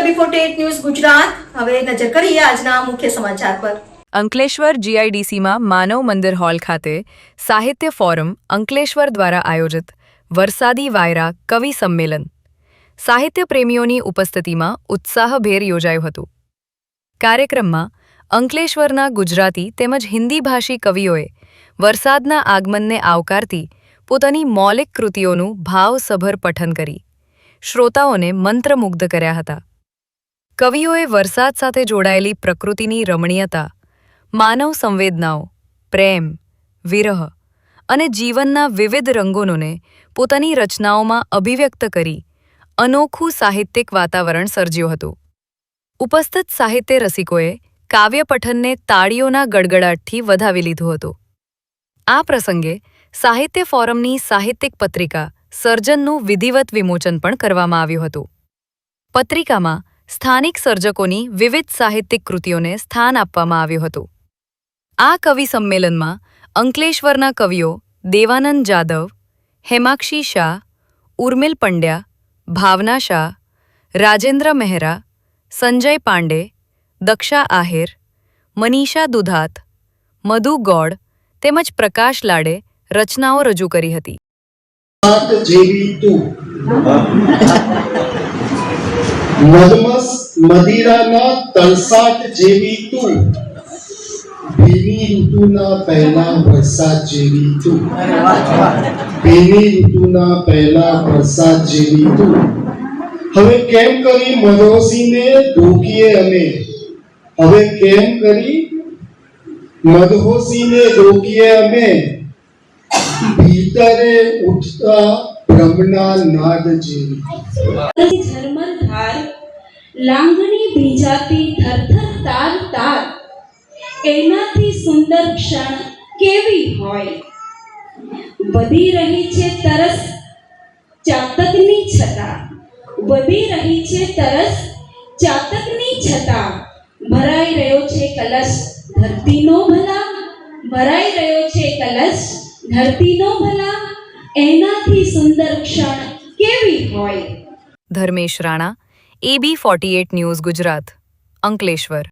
AB48 news Gujarat હવે નજર કરીએ આજના મુખ્ય સમાચાર પર। અંકલેશ્વર GIDCમાં માનવ મંદિર હોલ ખાતે સાહિત્ય ફોરમ અંકલેશ્વર દ્વારા આયોજિત વરસાદી વાયરા કવિ સંમેલન સાહિત્ય પ્રેમીઓની ઉપસ્થિતિમાં ઉત્સાહભેર યોજાયું હતું। કાર્યક્રમમાં અંકલેશ્વરના ગુજરાતી તેમજ હિન્દી ભાષી કવિઓએ વરસાદના આગમનને આવકારતી પોતાની મૌલિક કૃતિઓનું ભાવસભર પઠન કરી શ્રોતાઓને મંત્રમુગ્ધ કર્યા હતા। કવિઓએ વરસાદ સાથે જોડાયેલી પ્રકૃતિની રમણીયતા, માનવ સંવેદનાઓ, પ્રેમ, વિરહ અને જીવનના વિવિધ રંગોને પોતાની રચનાઓમાં અભિવ્યક્ત કરી અનોખું સાહિત્યિક વાતાવરણ સર્જ્યું હતું। ઉપસ્થિત સાહિત્ય રસિકોએ કાવ્ય પઠનને તાળીઓના ગડગડાટથી વધાવી લીધું હતું। આ પ્રસંગે સાહિત્ય ફોરમની સાહિત્યિક પત્રિકા સર્જનનું વિધિવત વિમોચન પણ કરવામાં આવ્યું હતું। પત્રિકામાં સ્થાનિક સર્જકોની વિવિધ સાહિત્યિક કૃતિઓને સ્થાન આપવામાં આવ્યું હતું। આ કવિ સંમેલનમાં અંકલેશ્વરના કવિઓ દેવાનંદ જાદવ, હેમાક્ષી શાહ, ઉર્મિલ પંડ્યા, ભાવના શાહ, રાજેન્દ્ર મહેરા, સંજય પાંડે, દક્ષા આહિર, મનીષા દુધાત, મધુ ગૌડ તેમજ પ્રકાશ લાડે રચનાઓ રજૂ કરી હતી। મદિરાના તલસાટ જેવી તું, ભીની ઋતુના પહેલા વરસાદ જેવી તું, ભીની ઋતુના પહેલા વરસાદ જેવી તું, હવે કેમ કરી મધોસીને રોકીએ અમે, હવે કેમ કરી મધોસીને રોકીએ અમે, ભીતરે ઉઠતા બ્રહ્મના નાદ જેવી। ઝરમર ધાર લાંગણી ભીંજાતી થરથર તાર તાર, એનાથી સુંદર ક્ષણ કેવી હોય। વધી રહી છે તરસ ચાતકની છતાં, વધી રહી છે તરસ ચાતકની છતાં, ભરાઈ રહ્યો છે કલશ ધરતીનો ભલા, ભરાઈ રહ્યો છે કલશ ધરતીનો ભલા, એનાથી સુંદર ક્ષણ કેવી હોય। Dharmesh Rana, AB48 news Gujarat, Ankleshwar.